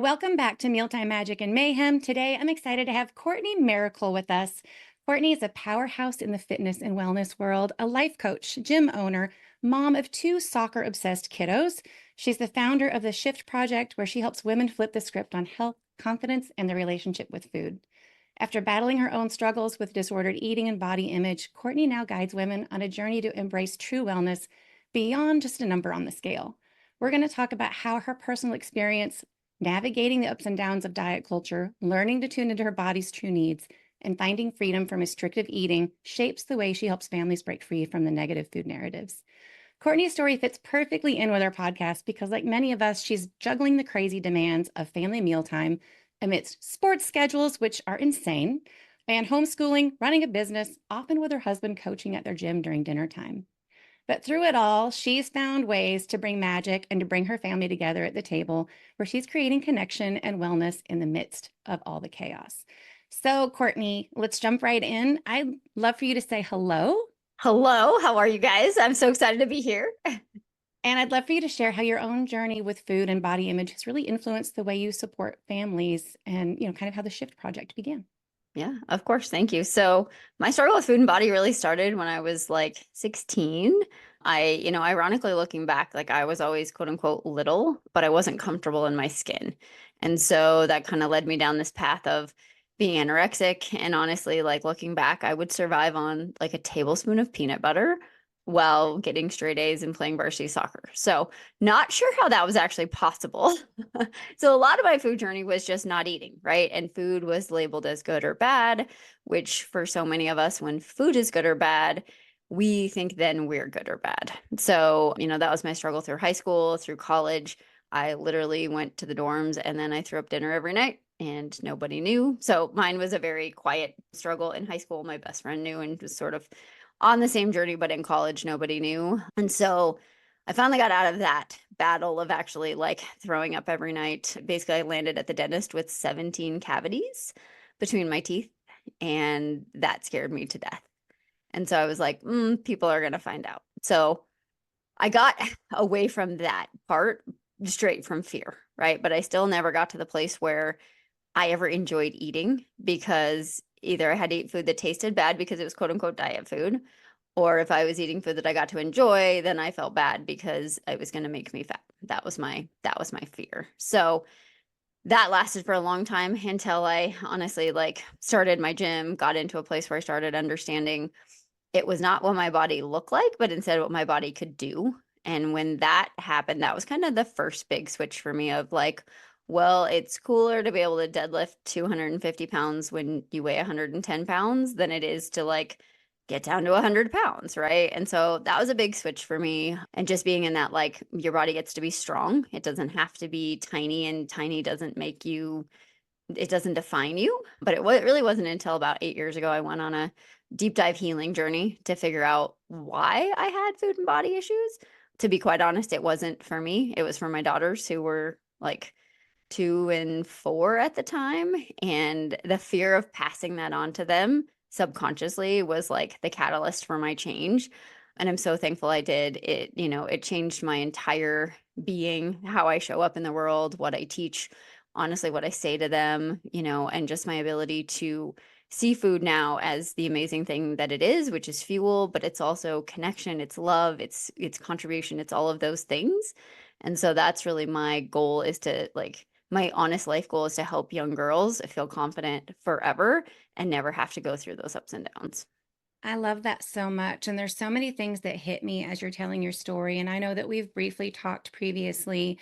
Welcome back to Mealtime Magic and Mayhem. Today, I'm excited to have Courtney Merrickle with us. Courtney is a powerhouse in the fitness and wellness world, a life coach, gym owner, mom of two soccer-obsessed kiddos. She's the founder of the Shift Project, where she helps women flip the script on health, confidence, and their relationship with food. After battling her own struggles with disordered eating and body image, Courtney now guides women on a journey to embrace true wellness beyond just a number on the scale. We're going to talk about how her personal experience navigating the ups and downs of diet culture, learning to tune into her body's true needs, and finding freedom from restrictive eating shapes the way she helps families break free from the negative food narratives. Courtney's story fits perfectly in with our podcast because, like many of us, she's juggling the crazy demands of family mealtime amidst sports schedules, which are insane, and homeschooling, running a business, often with her husband coaching at their gym during dinner time. But through it all, she's found ways to bring magic and to bring her family together at the table where she's creating connection and wellness in the midst of all the chaos. So, Courtney, let's jump right in. I'd love for you to say hello. Hello, how are you guys? I'm so excited to be here. And I'd love for you to share how your own journey with food and body image has really influenced the way you support families and, kind of how the Shift Project began. Yeah, of course. Thank you. So, my struggle with food and body really started when I was like 16. Ironically looking back, like I was always quote unquote little, but I wasn't comfortable in my skin. And so that kind of led me down this path of being anorexic. And honestly, like looking back, I would survive on like a tablespoon of peanut butter while getting straight A's and playing varsity soccer. So, not sure how that was actually possible. So a lot of my food journey was just not eating, right? And food was labeled as good or bad, which for so many of us, when food is good or bad, we think then we're good or bad. So, that was my struggle through high school, through college. I literally went to the dorms and then I threw up dinner every night and nobody knew. So mine was a very quiet struggle in high school. My best friend knew and was sort of on the same journey, but in college, nobody knew. And so I finally got out of that battle of actually like throwing up every night. Basically, I landed at the dentist with 17 cavities between my teeth, and that scared me to death. And so I was like, people are going to find out. So I got away from that part straight from fear, right? But I still never got to the place where I ever enjoyed eating because either I had to eat food that tasted bad because it was quote unquote diet food, or if I was eating food that I got to enjoy, then I felt bad because it was going to make me fat. That was my fear. So that lasted for a long time until I honestly like started my gym, got into a place where I started understanding it was not what my body looked like, but instead what my body could do. And when that happened, that was kind of the first big switch for me of like, well, it's cooler to be able to deadlift 250 pounds when you weigh 110 pounds than it is to like get down to 100 pounds, right? And so that was a big switch for me. And just being in that, like, your body gets to be strong. It doesn't have to be tiny, and tiny doesn't make you, it doesn't define you. But it really wasn't until about 8 years ago I went on a deep dive healing journey to figure out why I had food and body issues. To be quite honest, it wasn't for me. It was for my daughters who were like 2 and 4 at the time. And the fear of passing that on to them subconsciously was like the catalyst for my change. And I'm so thankful I did. It changed my entire being, how I show up in the world, what I teach, honestly, what I say to them, and just my ability to see food now as the amazing thing that it is, which is fuel, but it's also connection, it's love, it's contribution, it's all of those things. And so that's really my goal, is to like, my honest life goal is to help young girls feel confident forever and never have to go through those ups and downs. I love that so much. And there's so many things that hit me as you're telling your story. And I know that we've briefly talked previously.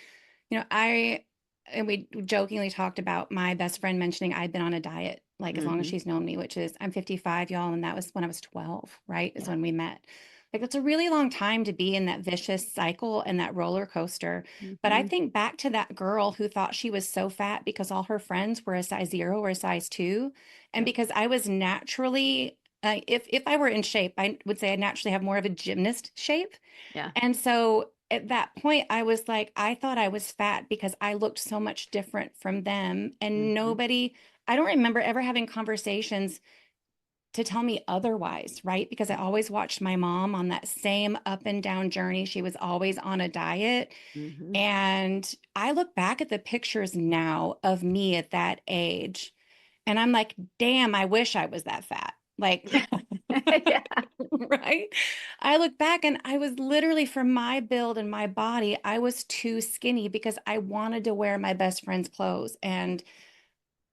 And we jokingly talked about my best friend mentioning I'd been on a diet, like as long as Hmm. she's known me, which is I'm 55, y'all. And that was when I was 12, right? Is Yeah. when we met. Like it's a really long time to be in that vicious cycle and that roller coaster. But I Hmm. think back to that girl who thought she was so fat because all her friends were a size 0 or a size 2. And Yep. because I was naturally if I were in shape, I would say I naturally have more of a gymnast shape. Yeah. And so at that point, I was like, I thought I was fat because I looked so much different from them. And Hmm. I don't remember ever having conversations to tell me otherwise, right? Because I always watched my mom on that same up and down journey. She was always on a diet. Hmm. And I look back at the pictures now of me at that age, and I'm like, damn, I wish I was that fat. Like, Yeah. right? I look back and I was literally, for my build and my body, I was too skinny because I wanted to wear my best friend's clothes. And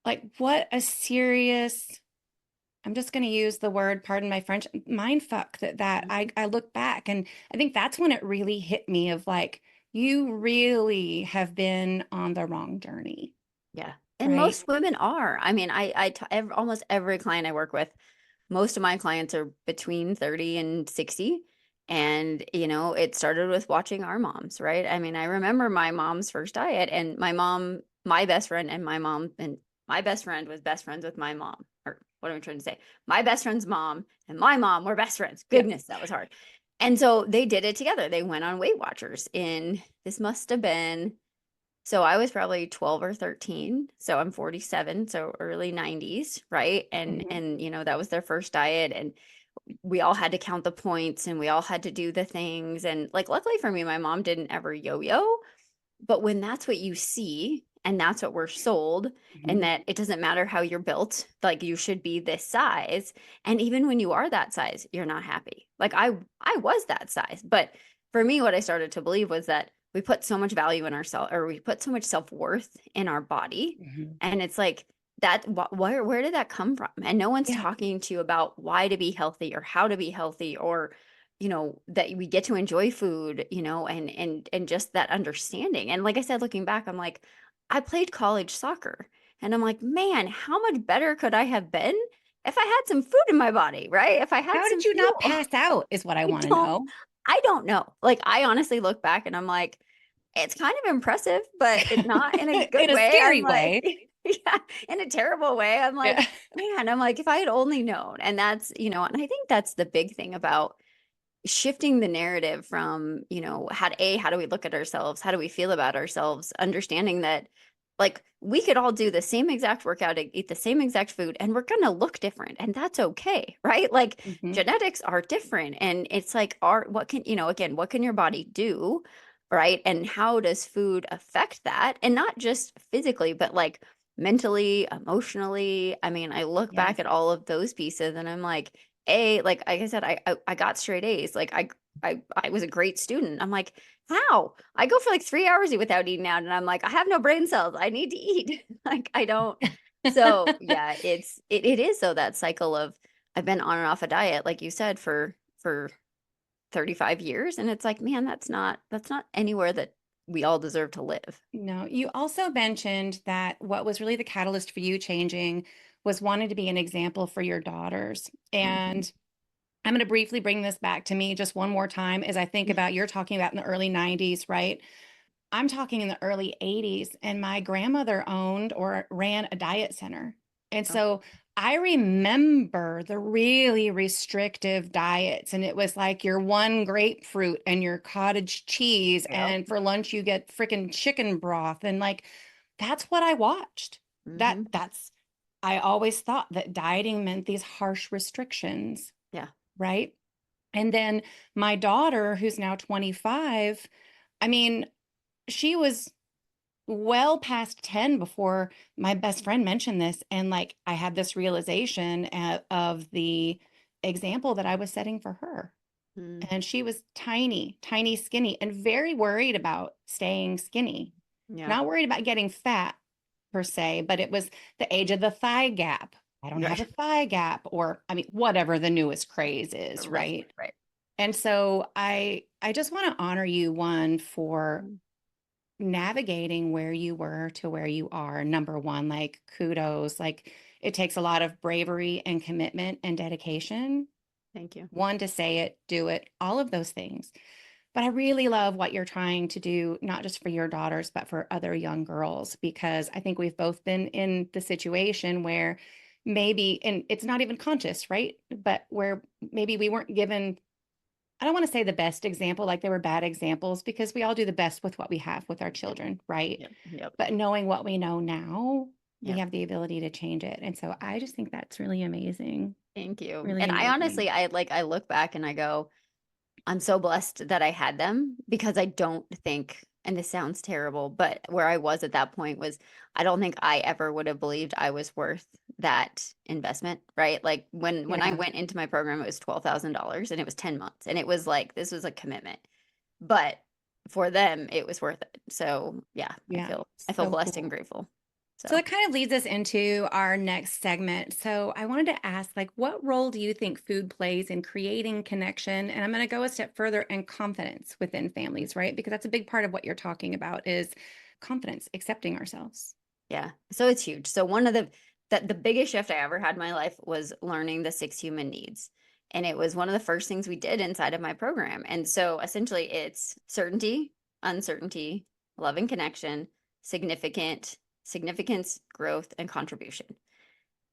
like, what a serious, I'm just going to use the word, pardon my French, mind fuck that Mhm. I look back, and I think that's when it really hit me of like, you really have been on the wrong journey, Yeah. And right? most women are. I mean, almost every client I work with, most of my clients are between 30 and 60. And, it started with watching our moms, right? I mean, I remember my mom's first diet, and my mom, my best friend, and my mom, and my best friend was best friends with my mom. Or what am I trying to say? My best friend's mom and my mom were best friends. Yep. Goodness, that was hard. And so they did it together. They went on Weight Watchers in, this must have been, so I was probably 12 or 13. So I'm 47, so early 90s, right? And Mhm. and that was their first diet, and we all had to count the points, and we all had to do the things, and like luckily for me my mom didn't ever yo-yo, but when that's what you see and that's what we're sold, and Mhm. that it doesn't matter how you're built, like you should be this size, and even when you are that size, you're not happy. Like I was that size, but for me what I started to believe was that we put so much value in ourselves, or we put so much self-worth in our body, Mhm. and it's like that where did that come from? And no one's Yeah. talking to you about why to be healthy or how to be healthy, or that we get to enjoy food, and just that understanding. And like I said, looking back, I'm like, I played college soccer, and I'm like, man, how much better could I have been if I had some food in my body, right? If I had How some did you not fuel. pass out is what I I want to don't know. I don't know. Like I honestly look back and I'm like, it's kind of impressive, but it not in a good In a way. I'm scary like, way. yeah, in a terrible way. I'm like, Yeah. man, I'm like, if I had only known. And that's, and I think that's the big thing about shifting the narrative from, how do we look at ourselves? How do we feel about ourselves? Understanding that like we could all do the same exact workout, eat the same exact food, and we're going to look different. And that's okay, right? Like Mhm. genetics are different. And it's like, what can, again, what can your body do? Right. And how does food affect that? And not just physically, but like mentally, emotionally. I mean, I look Yes. back at all of those pieces and I'm like, like I said, I got straight A's. Like I was a great student. I'm like, how? I go for like 3 hours without eating out, and I'm like, I have no brain cells. I need to eat. Like I don't. So yeah, it is though that cycle of I've been on and off a diet, like you said, for 35 years, and it's like, man, that's not anywhere that we all deserve to live. No, you also mentioned that what was really the catalyst for you changing was wanting to be an example for your daughters. Mhm. And I'm going to briefly bring this back to me just one more time as I think about, you're talking about in the early 90s, right? I'm talking in the early 80s, and my grandmother owned or ran a diet center. And Oh, so I remember the really restrictive diets, and it was like your one grapefruit and your cottage cheese, yep. and for lunch you get freaking chicken broth. And like, that's what I watched. Hmm. That's, I always thought that dieting meant these harsh restrictions, Yeah. right? And then my daughter, who's now 25, I mean, she was well past 10 before my best friend mentioned this. And like, I had this realization of the example that I was setting for her. Mm. And she was tiny, tiny, skinny, and very worried about staying skinny. Yeah. Not worried about getting fat per se, but it was the age of the thigh gap. I don't have a Right. thigh gap, or I mean, whatever the newest craze is, Right. right? Right. And so I just want to honor you, one, for Mm. navigating where you were to where you are. Number one, like, kudos. Like, it takes a lot of bravery and commitment and dedication. Thank you. One, to say it, do it, all of those things. But I really love what you're trying to do, not just for your daughters, but for other young girls, because I think we've both been in the situation where maybe, and it's not even conscious, right? But where maybe we weren't given, I don't want to say the best example, like there were bad examples, because we all do the best with what we have with our Yep. children, right? Yep. Yep. But knowing what we know now, we Yeah. have the ability to change it. And so I just think that's really amazing. Thank you. Really And I amazing. honestly, I look back and I go, I'm so blessed that I had them because I don't think, and this sounds terrible, but where I was at that point was I don't think I ever would have believed I was worth that investment, right? Like when I Yeah. went into my program, it was $12,000 and it was 10 months. And it was like this was a commitment. But for them, it was worth it. So yeah, Yeah. I feel So blessed and cool. grateful. So So that kind of leads us into our next segment. So I wanted to ask, like, what role do you think food plays in creating connection? And I'm going to go a step further and confidence within families, right? Because that's a big part of what you're talking about is confidence, accepting ourselves. yeah. So it's huge. So one of the biggest shift I ever had in my life was learning the 6 human needs. And it was one of the first things we did inside of my program. And so essentially it's certainty, uncertainty, love and connection, significance, growth, and contribution.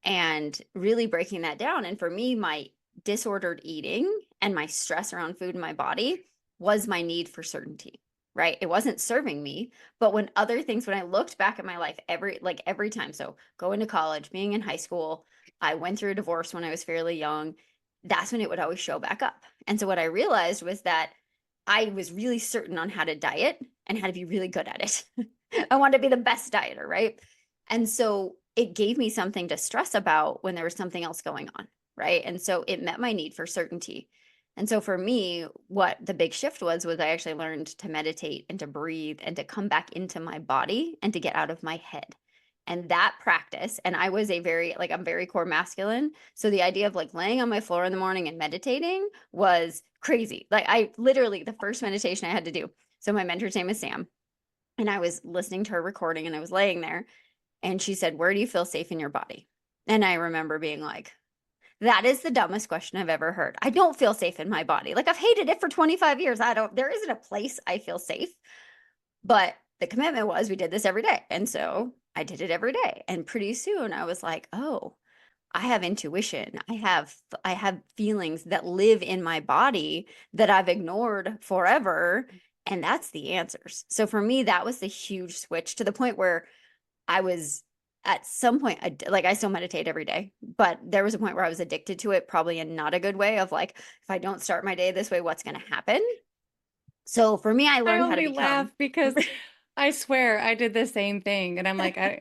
And really breaking that down. And for me, my disordered eating and my stress around food in my body was my need for certainty, right? It wasn't serving me, but when other things, when I looked back at my life every time, so going to college, being in high school, I went through a divorce when I was fairly young, that's when it would always show back up. And so what I realized was that I was really certain on how to diet and how to be really good at it. I wanted to be the best dieter, right? And so it gave me something to stress about when there was something else going on, right? And so it met my need for certainty. And so for me, what the big shift was I actually learned to meditate and to breathe and to come back into my body and to get out of my head. And that practice, and I was I'm very core masculine. So the idea of like laying on my floor in the morning and meditating was crazy. Like I literally, the first meditation I had to do. So my mentor's name is Sam. And I was listening to her recording and I was laying there and she said, "Where do you feel safe in your body?" And I remember being like, that is the dumbest question I've ever heard. I don't feel safe in my body. Like I've hated it for 25 years. There isn't a place I feel safe. But the commitment was we did this every day. And so I did it every day. And pretty soon I was like, oh, I have intuition. I have feelings that live in my body that I've ignored forever. And that's the answers. So for me, that was the huge switch to the point where I was at some point, like I still meditate every day, but there was a point where I was addicted to it, probably in not a good way of like, if I don't start my day this way, what's going to happen? So for me, I I learned how to only become, laugh because I swear I did the same thing. And I'm like, I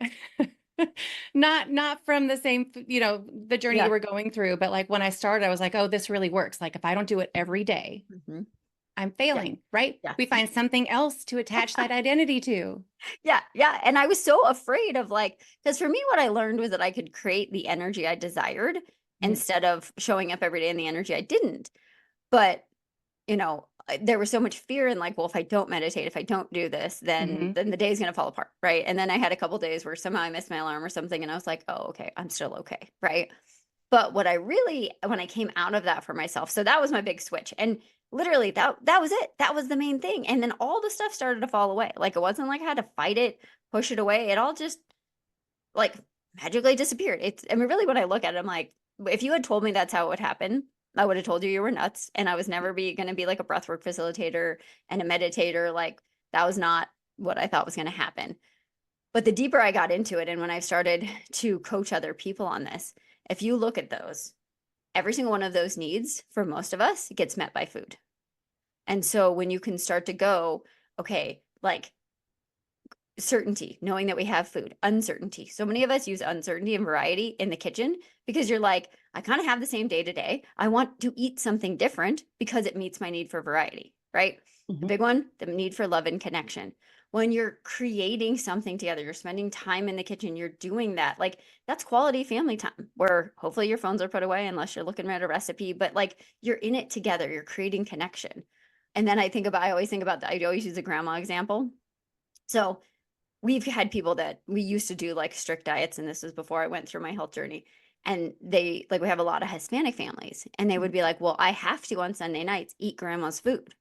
not from the same, the journey you yeah. were going through, but like when I started, I was like, oh, this really works. Like if I don't do it every day, Mhm. I'm Yeah. failing, right? Yeah. We find something else to attach that identity to. Yeah. Yeah. And I was so afraid of like, because for me, what I learned was that I could create the energy I desired Mm, instead of showing up every day in the energy I didn't. But there was so much fear in like, well, if I don't meditate, if I don't do this, then mhm. then the day's gonna fall apart, right? And then I had a couple days where somehow I missed my alarm or something, and I was like, oh, okay, I'm still okay, right? But what I really, when I came out of that for myself, so that was my big switch, and literally that was it. That was the main thing, and then all the stuff started to fall away. Like it wasn't like I had to fight it, push it away. It all just like magically disappeared. I mean, really, when I look at it, I'm like, if you had told me that's how it would happen, I would have told you were nuts. And I was never going to be like a breathwork facilitator and a meditator. Like that was not what I thought was going to happen. But the deeper I got into it, and when I started to coach other people on this, if you look at those, every single one of those needs for most of us gets met by food. And so when you can start to go, okay, like certainty, knowing that we have food, uncertainty. So many of us use uncertainty and variety in the kitchen because you're like, I kind of have the same day to day. I want to eat something different because it meets my need for variety, right? The Mhm. big one, the need for love and connection. When you're creating something together, you're spending time in the kitchen, you're doing that. Like that's quality family time where hopefully your phones are put away unless you're looking at a recipe, but like you're in it together, you're creating connection. And then I always think about I always use a grandma example. So we've had people that we used to do like strict diets, and this was before I went through my health journey. And they like we have a lot of Hispanic families, and they would be like, "Well, I have to on Sunday nights eat grandma's food."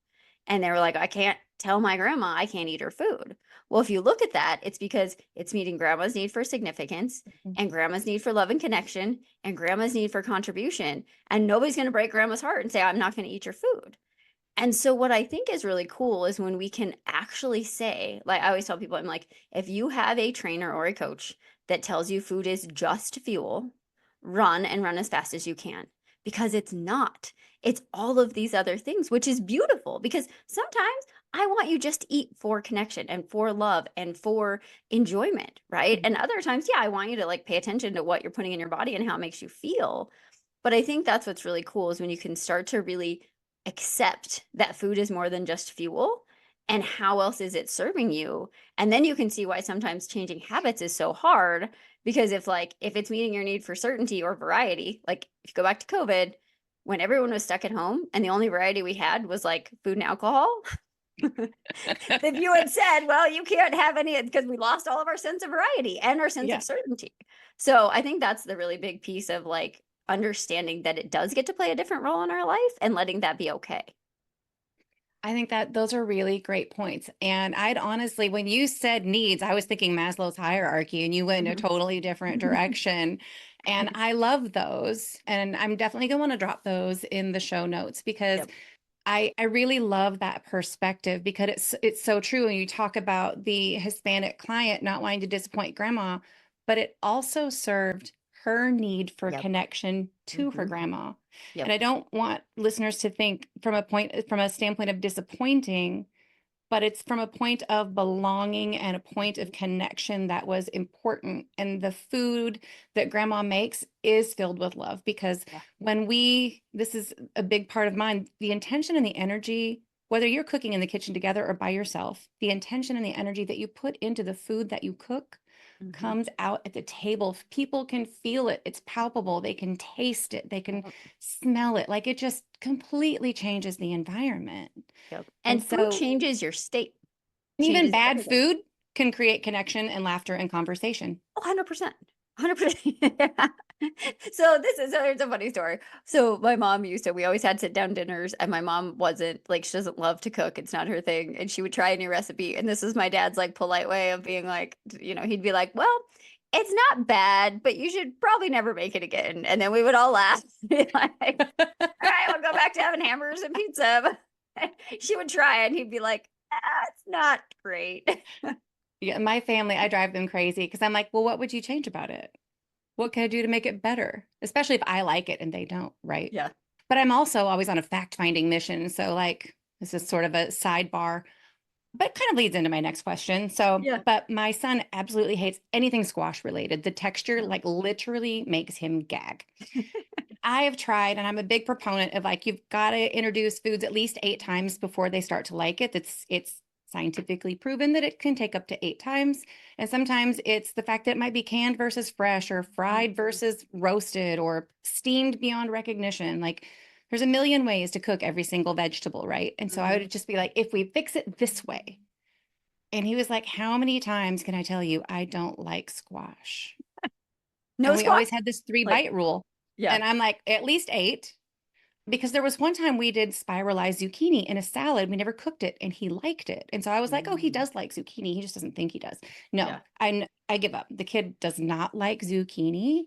And they were like, "I can't tell my grandma I can't eat her food." Well, if you look at that, it's because it's meeting grandma's need for significance Mhm. and grandma's need for love and connection and grandma's need for contribution. And nobody's going to break grandma's heart and say, "I'm not going to eat your food." And so what I think is really cool is when we can actually say, like I always tell people, I'm like, if you have a trainer or a coach that tells you food is just fuel, run and run as fast as you can because it's not. It's all of these other things, which is beautiful because sometimes I want you just to eat for connection and for love and for enjoyment, right? And other times, yeah, I want you to like pay attention to what you're putting in your body and how it makes you feel. But I think that's what's really cool is when you can start to really accept that food is more than just fuel and how else is it serving you, and then you can see why sometimes changing habits is so hard because if it's meeting your need for certainty or variety, like if you go back to COVID when everyone was stuck at home and the only variety we had was like food and alcohol. If you had said, well, you can't have any because we lost all of our sense of variety and our sense Yeah. of certainty. So I think that's the really big piece of like understanding that it does get to play a different role in our life and letting that be okay. I think that those are really great points. And I'd honestly, when you said needs, I was thinking Maslow's hierarchy and you went in a Mhm. totally different direction. And I love those. And I'm definitely going to want to drop those in the show notes because Yep. I really love that perspective because it's so true when you talk about the Hispanic client not wanting to disappoint grandma, but it also served her need for Yep. connection to her Hmm. grandma. And Yep. I don't want listeners to think from a standpoint of disappointing, but it's from a point of belonging and a point of connection that was important. And the food that grandma makes is filled with love because Yeah. this is a big part of mine, the intention and the energy, whether you're cooking in the kitchen together or by yourself, the intention and the energy that you put into the food that you cook Hmm. comes out at the table. People can feel it. It's palpable. They can taste it. They can Yep. smell it. Like it just completely changes the environment. Yep. And And food so changes your state, even changes bad everything. food can create connection and laughter and conversation. Oh, 100%. 100%. Yeah. So here's a funny story. So my mom we always had sit down dinners and my mom wasn't like, she doesn't love to cook. It's not her thing. And she would try a new recipe. And this is my dad's like polite way of being like, he'd be like, well, it's not bad, but you should probably never make it again. And then we would all laugh. Be like, all right, we'll go back to having hamburgers and pizza. She would try it and he'd be like, it's not great. Yeah, my family, I drive them crazy because I'm like, well, what would you change about it? What can I do to make it better? Especially if I like it and they don't, right? Yeah. But I'm also always on a fact-finding mission. So, like, this is sort of a sidebar, but kind of leads into my next question. So, Yeah. but my son absolutely hates anything squash related. The texture, Oh. like, literally makes him gag. I have tried, and I'm a big proponent of like you've got to introduce foods at least 8 times before they start to like it. It's scientifically proven that it can take up to 8 times. And sometimes it's the fact that it might be canned versus fresh or fried Mhm. versus roasted or steamed beyond recognition. Like there's a million ways to cook every single vegetable, right? And so I Mhm. would just be like, if we fix it this way. And he was like, how many times can I tell you I don't like squash? No And we squat? always had this three Like, bite rule. yeah. And I'm like, at least 8. Because there was one time we did spiralized zucchini in a salad. We never cooked it and he liked it. And so I was like, oh, he Mm, does like zucchini. He just doesn't think he does. No, yeah. I give up. The kid does not like zucchini.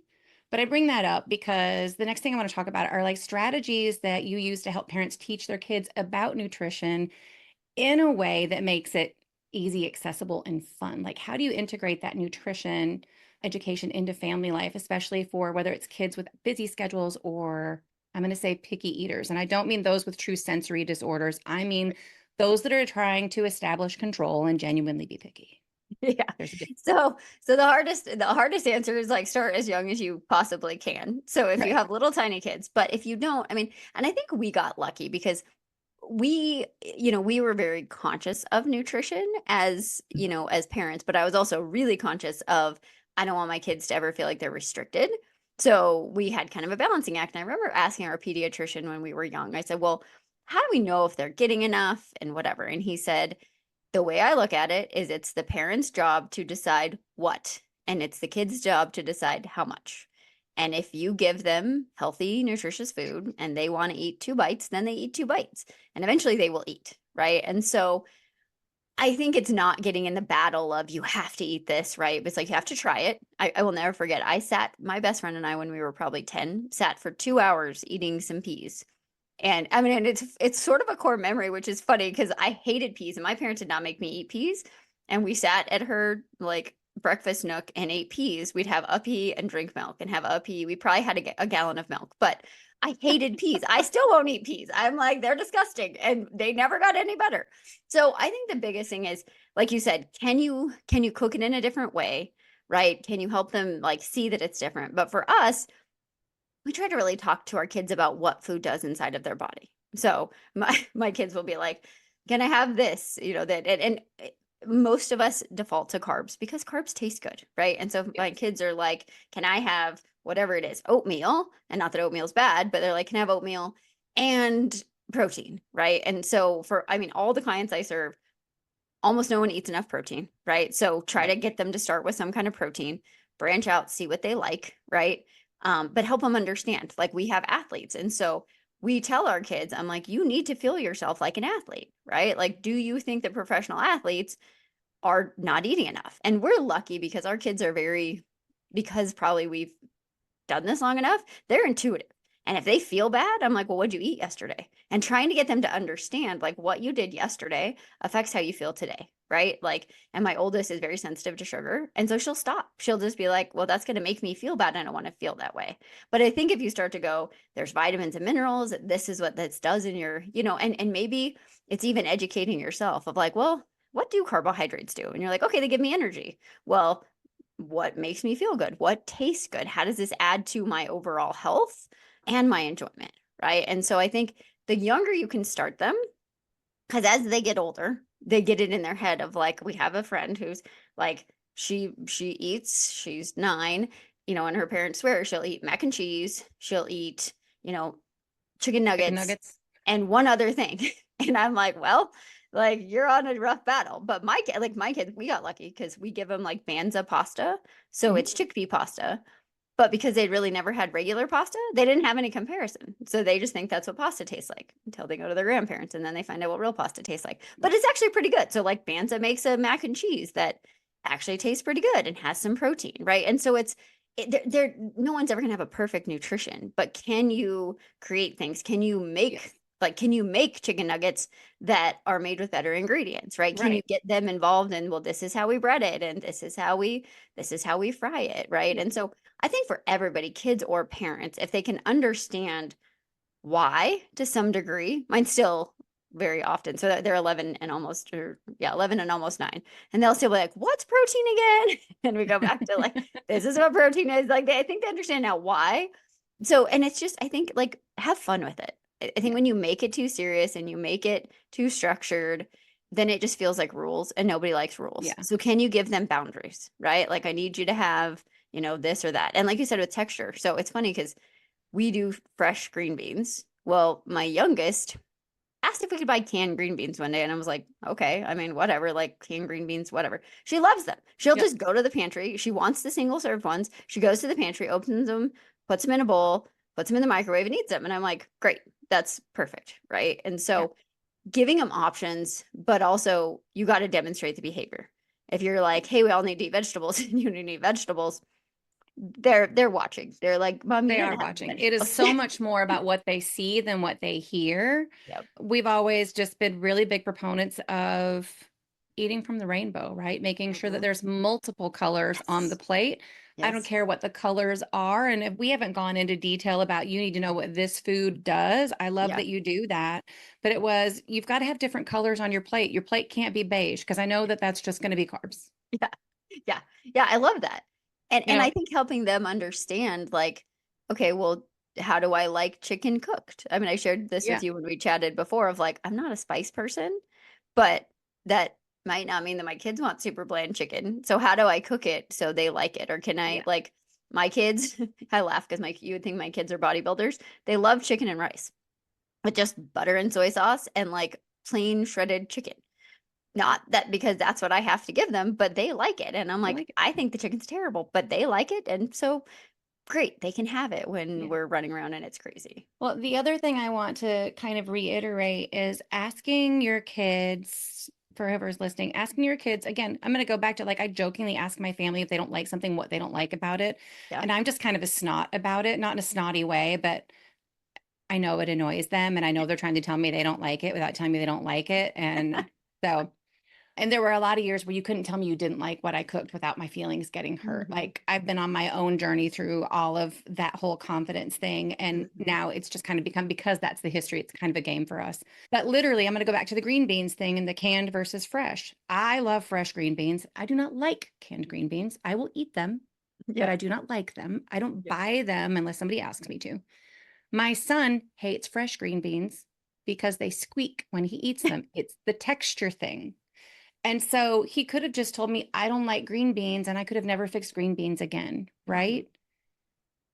But I bring that up because the next thing I want to talk about are like strategies that you use to help parents teach their kids about nutrition in a way that makes it easy, accessible, and fun. Like, how do you integrate that nutrition education into family life, especially for whether it's kids with busy schedules or I'm going to say picky eaters? And I don't mean those with true sensory disorders. I mean those that are trying to establish control and genuinely be picky. Yeah. There's a difference. So the hardest answer is like start as young as you possibly can. So if you Right. have little tiny kids, but if you don't, I mean, and I think we got lucky because we were very conscious of nutrition as parents, but I was also really conscious of I don't want my kids to ever feel like they're restricted. So we had kind of a balancing act. And I remember asking our pediatrician when we were young, I said, well, how do we know if they're getting enough and whatever? And he said, the way I look at it is it's the parent's job to decide what, and it's the kid's job to decide how much. And if you give them healthy, nutritious food and they want to eat 2 bites, then they eat 2 bites and eventually they will eat. Right. And so I think it's not getting in the battle of you have to eat this, right? It's like you have to try it. I will never forget. My best friend and I, when we were probably 10, sat for 2 hours eating some peas And I mean, and it's sort of a core memory, which is funny because I hated peas and my parents did not make me eat peas. And we sat at her like breakfast nook and ate peas. We'd have a pea and drink milk and have a pea. We probably had a gallon of milk, but I hated peas. I still won't eat peas. I'm like, they're disgusting and they never got any better. So I think the biggest thing is, like you said, can you cook it in a different way? Right? Can you help them like see that it's different? But for us, we try to really talk to our kids about what food does inside of their body. So my kids will be like, "Can I have this?" You know that, and most of us default to carbs because carbs taste good, right? And so my kids are like, "Can I have whatever it is, oatmeal?" And not that oatmeal's bad, but they're like, "Can I have oatmeal and protein?" Right? And so for I mean, all the clients I serve, almost no one eats enough protein, right? So try to Right. get them to start with some kind of protein, branch out, see what they like, right? But help them understand. Like we have athletes. And so we tell our kids, I'm like, you need to feel yourself like an athlete, right? Like, do you think that professional athletes are not eating enough? And we're lucky because our kids are because probably we've done this long enough, they're intuitive. And if they feel bad, I'm like, well, what'd you eat yesterday? And trying to get them to understand like what you did yesterday affects how you feel today. Right. Like, and my oldest is very sensitive to sugar. And so she'll stop. She'll just be like, well, that's going to make me feel bad. I don't want to feel that way. But I think if you start to go, there's vitamins and minerals, this is what this does in your, and maybe it's even educating yourself of like, well, what do carbohydrates do? And you're like, okay, they give me energy. Well, what makes me feel good? What tastes good? How does this add to my overall health and my enjoyment? Right. And so I think the younger you can start them, because as they get older, they get it in their head of like, we have a friend who's like, she eats, she's 9, and her parents swear she'll eat mac and cheese, she'll eat, you know, chicken Chicken nuggets, nuggets. and one other thing. And I'm like, well, like you're on a rough battle. But my kids, we got lucky because we give them like Banza pasta. So Mhm. it's chickpea pasta. But because they'd really never had regular pasta, they didn't have any comparison. So they just think that's what pasta tastes like until they go to their grandparents and then they find out what real pasta tastes like. But it's actually pretty good. So like Banza makes a mac and cheese that actually tastes pretty good and has some protein, right? And so no one's ever gonna have a perfect nutrition, but can you create things? Yes. Can you make chicken nuggets that are made with better ingredients, right? Can you Right. get them involved in, well, this is how we bread it and this is how we fry it, right? Yeah. And so I think for everybody, kids or parents, if they can understand why to some degree, mine still very often. So they're 11 and almost, or yeah, 11 and almost 9. And they'll still be like, what's protein again? And we go back to like, this is what protein is. Like, I think they understand now why. So, and it's just, I think like have fun with it. I think Yeah. when you make it too serious and you make it too structured, then it just feels like rules and nobody likes rules. Yeah. So can you give them boundaries, right? Like I need you to have, this or that. And like you said with texture. So it's funny because we do fresh green beans. Well, my youngest asked if we could buy canned green beans one day, and I was like, okay, I mean, whatever, like canned green beans, whatever. She loves them. She'll Yep. just go to the pantry. She wants the single served ones. She goes to the pantry, opens them, puts them in a bowl, puts them in the microwave, and eats them. And I'm like, great, that's perfect, right? And Yeah. so giving them options, but also you got to demonstrate the behavior. If you're like, hey, we all need to eat vegetables, and you need to eat vegetables, they're watching. They're like, Mom, you They didn't are have watching. It is vegetables. so much more about what they see than what they hear. Yep. We've always just been really big proponents of eating from the rainbow, right? Making sure that Mhm. there's multiple colors on the Yes. plate. I don't Yes. care what the colors are. And if we haven't gone into detail about you need to know what this food does, I love Yeah. that you do that. But it was, you've got to have different colors on your plate. Your plate can't be beige because I know that that's just going to be carbs. Yeah. Yeah. Yeah. I love that. And I Yep. think helping them understand like, okay, well, how do I like chicken cooked? I mean, I shared this with Yeah. you when we chatted before of like, I'm not a spice person, but that might not mean that my kids want super bland chicken. So how do I cook it so they like it? Or can I Yeah. like my kids, I laugh because you would think my kids are bodybuilders. They love chicken and rice with just butter and soy sauce and like plain shredded chicken. Not that because that's what I have to give them, but they like it. And I'm I like, like it. I think the chicken's terrible, but they like it. And so great, they can have it when Yeah. we're running around and it's crazy. Well, the other thing I want to kind of reiterate is asking your kids, for whoever's listening, asking your kids, again, I'm going to go back to like, I jokingly ask my family if they don't like something, what they don't like about it. Yeah. And I'm just kind of a snot about it, not in a snotty way, but I know it annoys them, and I know they're trying to tell me they don't like it without telling me they don't like it. And so, and there were a lot of years where you couldn't tell me you didn't like what I cooked without my feelings getting hurt. Mhm. Like I've been on my own journey through all of that whole confidence thing. And Mhm. now it's just kind of become, because that's the history, it's kind of a game for us. But literally, I'm going to go back to the green beans thing and the canned versus fresh. I love fresh green beans. I do not like canned green beans. I will eat them, but Yeah. I do not like them. I don't Yeah. buy them unless somebody asks me to. My son hates fresh green beans because they squeak when he eats them. It's the texture thing. And so he could have just told me, I don't like green beans, and I could have never fixed green beans again, Mhm. right?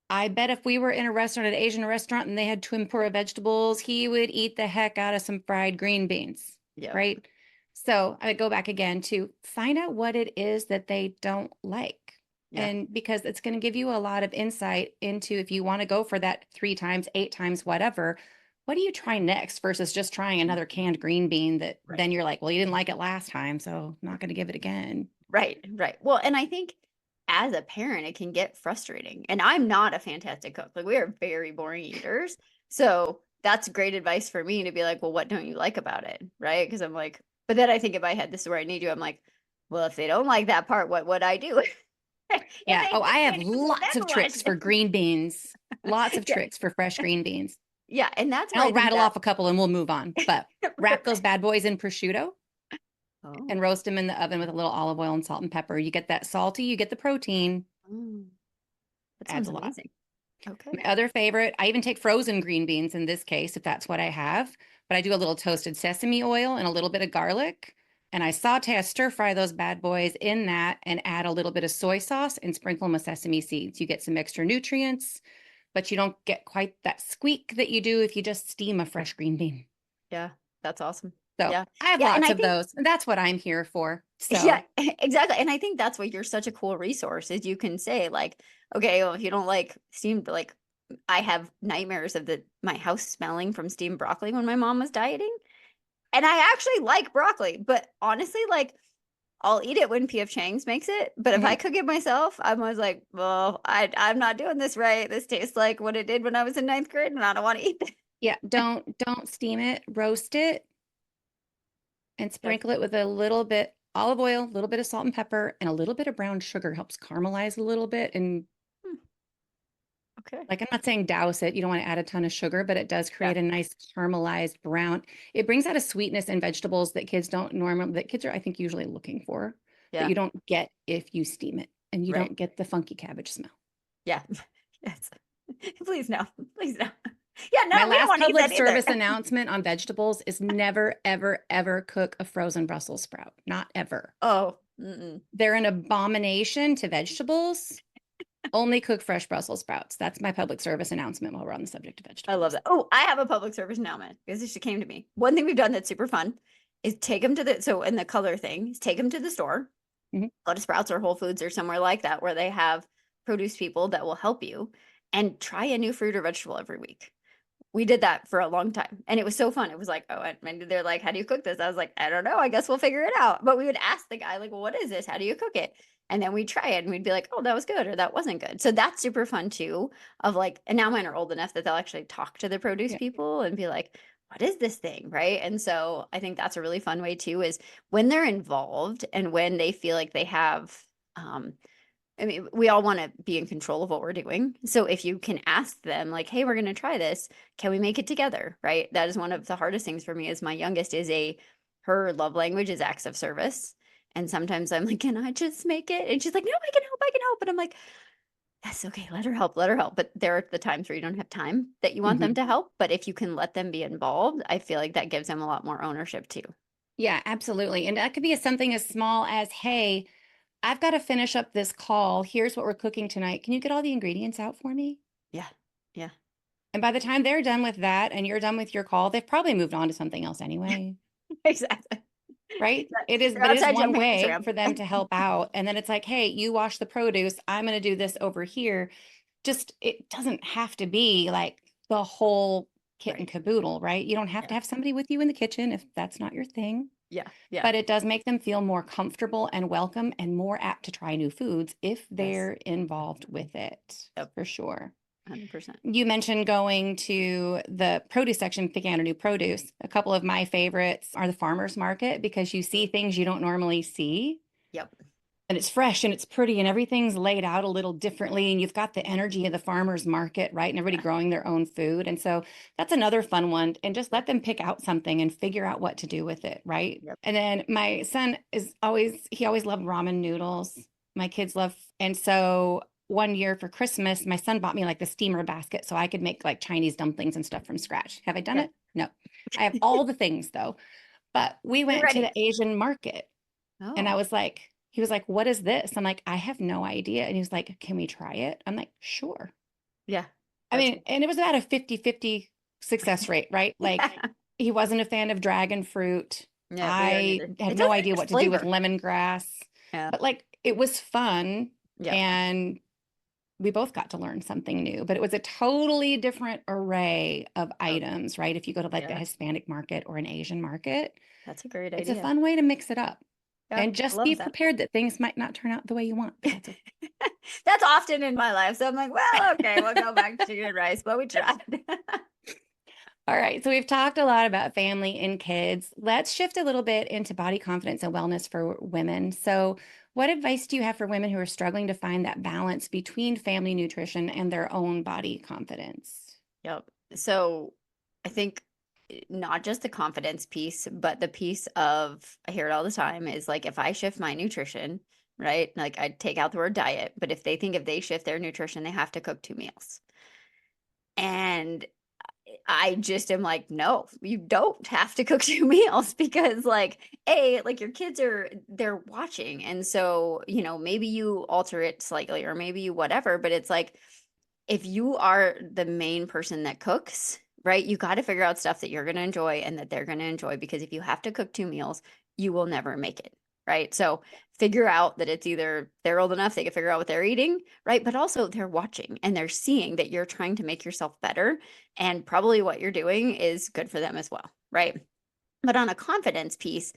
I bet if we were in a restaurant, an Asian restaurant, and they had tempura vegetables, he would eat the heck out of some fried green beans, Yep. right? So I go back again to find out what it is that they don't like. Yeah. And because it's going to give you a lot of insight into if you want to go for that 3 times, 8 times, whatever, what do you try next versus just trying another canned green bean that Right. then you're like, well, you didn't like it last time, so I'm not going to give it again. Right. Right. Well, and I think as a parent, it can get frustrating. And I'm not a fantastic cook. Like we are very boring eaters. So that's great advice for me to be like, well, what don't you like about it? Right. Because I'm like, but then I think in my head, this is where I need you. I'm like, well, if they don't like that part, what would I do? If Yeah. they Oh, I have can't eat it, lots of then tricks for what? green beans, lots of Yeah. tricks for fresh green beans. Yeah. And that's And where I I'll think rattle that off a couple and we'll move on. But wrap those bad boys in prosciutto oh, and roast them in the oven with a little olive oil and salt and pepper. You get that salty, you get the protein, mm, that adds sounds a lot. amazing. Okay. My other favorite, I even take frozen green beans in this case, if that's what I have, but I do a little toasted sesame oil and a little bit of garlic. And I saute, I stir fry those bad boys in that and add a little bit of soy sauce and sprinkle them with sesame seeds. You get some extra nutrients, but you don't get quite that squeak that you do if you just steam a fresh green bean. Yeah. That's awesome. So Yeah. I have Yeah. And lots I of think those. And that's what I'm here for. yeah, So, exactly. And I think that's why you're such a cool resource is you can say like, okay, well, if you don't like steamed, like I have nightmares of the my house smelling from steamed broccoli when my mom was dieting. And I actually like broccoli, but honestly, like I'll eat it when PF Chang's makes it. But if I mhm. cook it myself, I'm always like, well, I'm not doing this right. This tastes like what it did when I was in ninth grade, and I don't want to eat this. Yeah, don't steam it, roast it and Yeah. sprinkle it with a little bit olive oil, a little bit of salt and pepper, and a little bit of brown sugar helps caramelize a little bit. And Hmm, okay. like, I'm not saying douse it, you don't want to add a ton of sugar, but it does Yeah. create a nice caramelized brown. It brings out a sweetness in vegetables that kids don't normally, that kids are, I think, usually looking for, that Yeah. you don't get if you steam it, and you Right. don't get the funky cabbage smell. Yeah. Yes. Please no. Please no. Yeah, My no, we don't last want to eat public that either. service announcement on vegetables is never, ever, ever cook a frozen Brussels sprout. Not ever. Oh, mm-mm. They're an abomination to vegetables. Only cook fresh Brussels sprouts. That's my public service announcement while we're on the subject of I love vegetables. that. Oh, I have a public service announcement because this just came to me. One thing we've done that's super fun is take them to the so in the color thing is take them to the store, Mhm. go to Sprouts or Whole Foods or somewhere like that where they have produce people that will help you and try a new fruit or vegetable every week. We did that for a long time and it was so fun. It was like, oh, and they're like, how do you cook this? I was like, I don't know. I guess we'll figure it out. But we would ask the guy, like, well, what is this? How do you cook it? And then we'd try it and we'd be like, oh, that was good or that wasn't good. So that's super fun too. Of like, and now mine are old enough that they'll actually talk to the produce Yeah. people and be like, what is this thing? Right. And so I think that's a really fun way too, is when they're involved and when they feel like they have um I mean, we all want to be in control of what we're doing. So if you can ask them like, "Hey, we're going to try this. Can we make it together?" Right? That is one of the hardest things for me is my youngest is a her love language is acts of service. And sometimes I'm like, "Can I just make it?" And she's like, "No, I can help. I can help." And I'm like, "That's okay. Let her help. Let her help." But there are the times where you don't have time that you want them Mhm. to help, but if you can let them be involved, I feel like that gives them a lot more ownership too. Yeah, absolutely. And that could be something as small as, hey, I've got to finish up this call. Here's what we're cooking tonight. Can you get all the ingredients out for me? Yeah. Yeah. And by the time they're done with that and you're done with your call, they've probably moved on to something else anyway. Exactly. Right? It is, They're but it is outside one jumping way Instagram. for them to help out. And then it's like, hey, you wash the produce. I'm going to do this over here. Just, it doesn't have to be like the whole kit and Right. caboodle, right? You don't have to Yeah. have somebody with you in the kitchen if that's not your thing, Yeah. Yeah. but it does make them feel more comfortable and welcome and more apt to try new foods if Yes. they're involved with it, Yep. for sure. 100%. You mentioned going to the produce section, picking out a new produce. A couple of my favorites are the farmer's market because you see things you don't normally see. Yep. And it's fresh and it's pretty and everything's laid out a little differently. And you've got the energy of the farmer's market, right? And everybody Yeah. growing their own food. And so that's another fun one. And just let them pick out something and figure out what to do with it, right? Yep. And then my son he always loved ramen noodles. My kids love, and so one year for Christmas, my son bought me like the steamer basket so I could make like Chinese dumplings and stuff from scratch. Have I done Yeah. it? No. I have all the things though. But we You're went to the ready. Asian market and Oh, he was like, what is this? I'm like, I have no idea. And he was like, can we try it? I'm like, sure. yeah. I That's mean, and it was about a 50-50 success rate, right? Like yeah. he wasn't a fan of dragon fruit. Yeah, we aren't I either. had It no doesn't idea have what to do with flavor. lemongrass, Yeah. but like it was fun Yep. and we both got to learn something new, but it was a totally different array of Oh, items, right? If you go to like the yeah. Hispanic market or an Asian market, That's a great it's a idea. fun way to mix it up. Yeah, And I just be love that. prepared that things might not turn out the way you want, but that's okay. That's often in my life. So I'm like, well, okay, we'll go back to chicken and rice, but we tried. All right. So we've talked a lot about family and kids. Let's shift a little bit into body confidence and wellness for women. So, what advice do you have for women who are struggling to find that balance between family nutrition and their own body confidence? Yep. So I think not just the confidence piece, but the piece of, I hear it all the time, is like if I shift my nutrition, right? Like I take out the word diet, but if they think if they shift their nutrition, they have to cook 2 meals. And I just am like, no, you don't have to cook 2 meals because like, like your kids they're watching. And so, maybe you alter it slightly or maybe you whatever, but it's like, if you are the main person that cooks, right, you got to figure out stuff that you're going to enjoy and that they're going to enjoy because if you have to cook 2 meals, you will never make it. Right. So figure out that it's either they're old enough, they can figure out what they're eating, right? But also they're watching and they're seeing that you're trying to make yourself better. And probably what you're doing is good for them as well. Right. But on a confidence piece,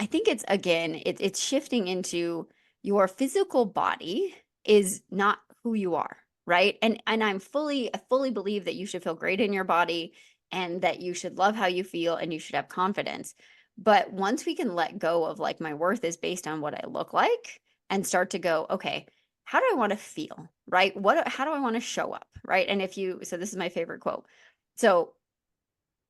I think it's again, it's shifting into your physical body is not who you are, right? And I fully believe that you should feel great in your body and that you should love how you feel and you should have confidence. But once we can let go of like my worth is based on what I look like and start to go, okay, how do I want to feel? Right? How do I want to show up? Right? And so this is my favorite quote. So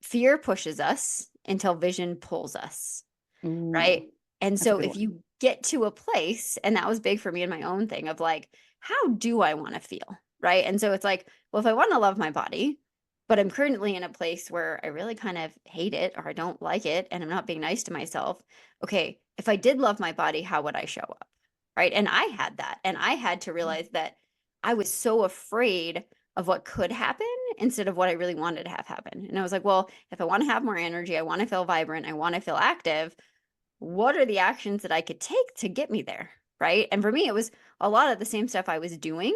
fear pushes us until vision pulls us, Ooh, right? And that's a so good if one. you get to a place, and that was big for me in my own thing of like, how do I want to feel? Right. And so it's like, well, if I want to love my body, but I'm currently in a place where I really kind of hate it or I don't like it and I'm not being nice to myself. Okay, if I did love my body, how would I show up? Right. And I had that. And I had to realize that I was so afraid of what could happen instead of what I really wanted to have happen. And I was like, well, if I want to have more energy, I want to feel vibrant, I want to feel active, what are the actions that I could take to get me there? Right. And for me, it was a lot of the same stuff I was doing.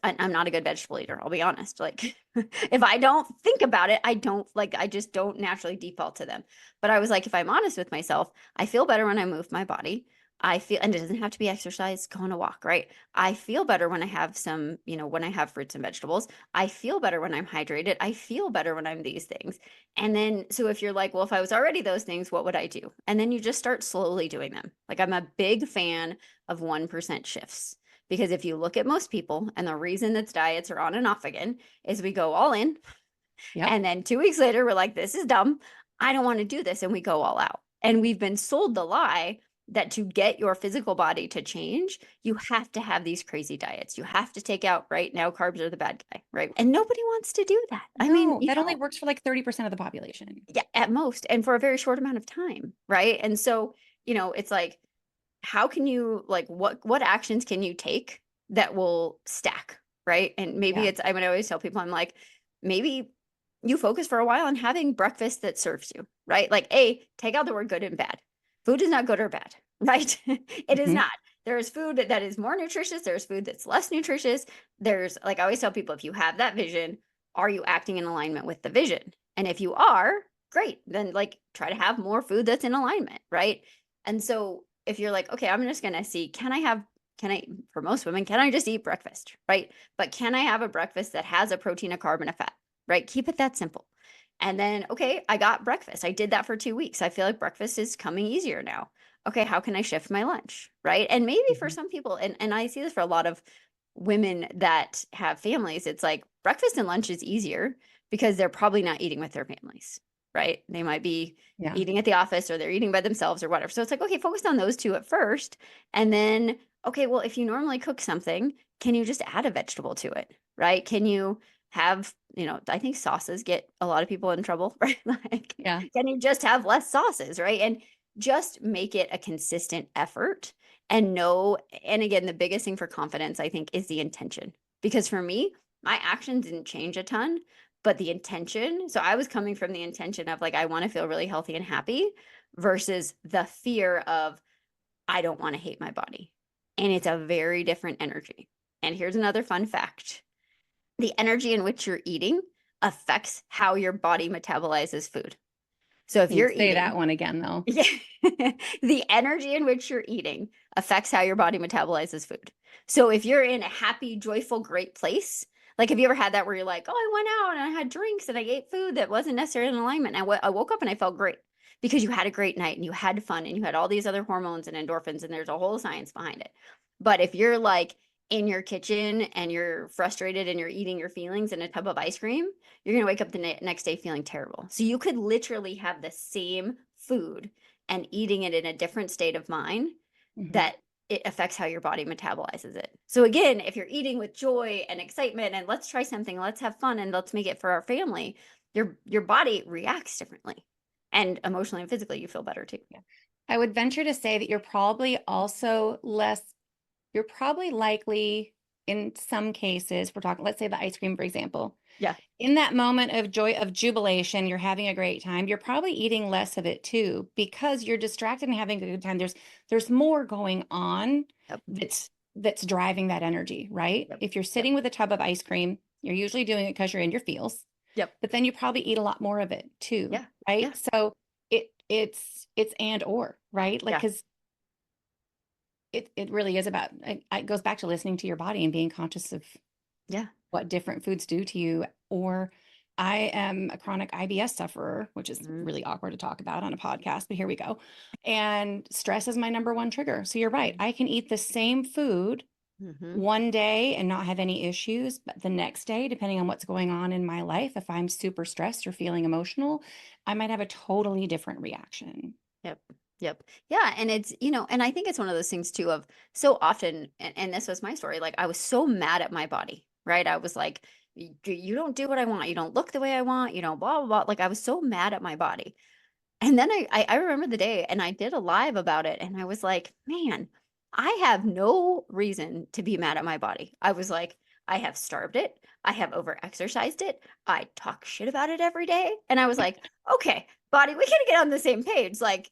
I'm not a good vegetable eater, I'll be honest. Like, if I don't think about it, I just don't naturally default to them. But I was like, if I'm honest with myself, I feel better when I move my body. And it doesn't have to be exercise, go on a walk, right? I feel better when I have when I have fruits and vegetables. I feel better when I'm hydrated. I feel better when I'm these things. And then, so if you're like, well, if I was already those things, what would I do? And then you just start slowly doing them. Like, I'm a big fan of 1% shifts. Because if you look at most people, and the reason that diets are on and off again is we go all in, Yep. and then 2 weeks later, we're like, this is dumb. I don't want to do this. And we go all out. And we've been sold the lie that to get your physical body to change, you have to have these crazy diets. You have to take out, right now, carbs are the bad guy, right? And nobody wants to do that. I mean, No, that only works for like 30% of the population. yeah, at most, and for a very short amount of time, right? And so, it's like, how can you like what actions can you take that will stack, right? And maybe Yeah. I would always tell people, I'm like, maybe you focus for a while on having breakfast that serves you, right? Like, take out the word good and bad. Food is not good or bad, right? It is Mhm. not. There is food that is more nutritious, there's food that's less nutritious. There's, like, I always tell people, if you have that vision, are you acting in alignment with the vision? And if you are, great, then like try to have more food that's in alignment, right? And so if you're like, okay, I'm just going to see, can I have for most women, can I just eat breakfast, right? But can I have a breakfast that has a protein, a carb, and a fat, right? Keep it that simple. And then, okay, I got breakfast. I did that for 2 weeks. I feel like breakfast is coming easier now. Okay, how can I shift my lunch, right? And maybe for Mhm. some people, and I see this for a lot of women that have families, it's like breakfast and lunch is easier because they're probably not eating with their families, right? They might be Yeah. eating at the office or they're eating by themselves or whatever. So it's like, okay, focus on those two at first. And then, okay, well, if you normally cook something, can you just add a vegetable to it, right? Can you have, I think sauces get a lot of people in trouble, right? Like, Yeah. can you just have less sauces, right? And just make it a consistent effort and know. And again, the biggest thing for confidence, I think, is the intention. Because for me, my actions didn't change a ton, but the intention. So I was coming from the intention of like, I want to feel really healthy and happy versus the fear of, I don't want to hate my body. And it's a very different energy. And here's another fun fact: the energy in which you're eating affects how your body metabolizes food. So if Can you you're say that eating, one again, though? yeah, the energy in which you're eating affects how your body metabolizes food. So if you're in a happy, joyful, great place, like have you ever had that where you're like, oh, I went out and I had drinks and I ate food that wasn't necessarily in alignment. And I woke up and I felt great because you had a great night and you had fun and you had all these other hormones and endorphins and there's a whole science behind it. But if you're like in your kitchen and you're frustrated and you're eating your feelings in a tub of ice cream, you're going to wake up the next day feeling terrible. So you could literally have the same food and eating it in a different state of mind Mhm. that it affects how your body metabolizes it. So again, if you're eating with joy and excitement and let's try something, let's have fun and let's make it for our family, your body reacts differently. And emotionally and physically you feel better too. Yeah. I would venture to say that you're probably likely in some cases, we're talking, let's say the ice cream, for example, Yeah. in that moment of joy, of jubilation, you're having a great time, you're probably eating less of it too, because you're distracted and having a good time. There's more going on Yep. that's driving that energy, right? Yep. If you're Yep. sitting with a tub of ice cream, you're usually doing it because you're in your feels, Yep. but then you probably eat a lot more of it too, Yeah. right? Yeah. So it's and or, right? Like, Yeah. because it really is about it goes back to listening to your body and being conscious of Yeah. what different foods do to you. Or I am a chronic IBS sufferer, which is Mm-hmm. really awkward to talk about on a podcast, but here we go. And stress is my number one trigger. So you're right. I can eat the same food Mm-hmm. one day and not have any issues, but the next day, depending on what's going on in my life, if I'm super stressed or feeling emotional, I might have a totally different reaction. Yep. Yep. Yeah. And it's, and I think it's one of those things too of so often, and this was my story, like I was so mad at my body, right? I was like, you don't do what I want. You don't look the way I want, blah, blah, blah. Like I was so mad at my body. And then I remember the day and I did a live about it and I was like, man, I have no reason to be mad at my body. I was like, I have starved it. I have overexercised it. I talk shit about it every day. And I was like, okay, body, we gotta get on the same page. Like,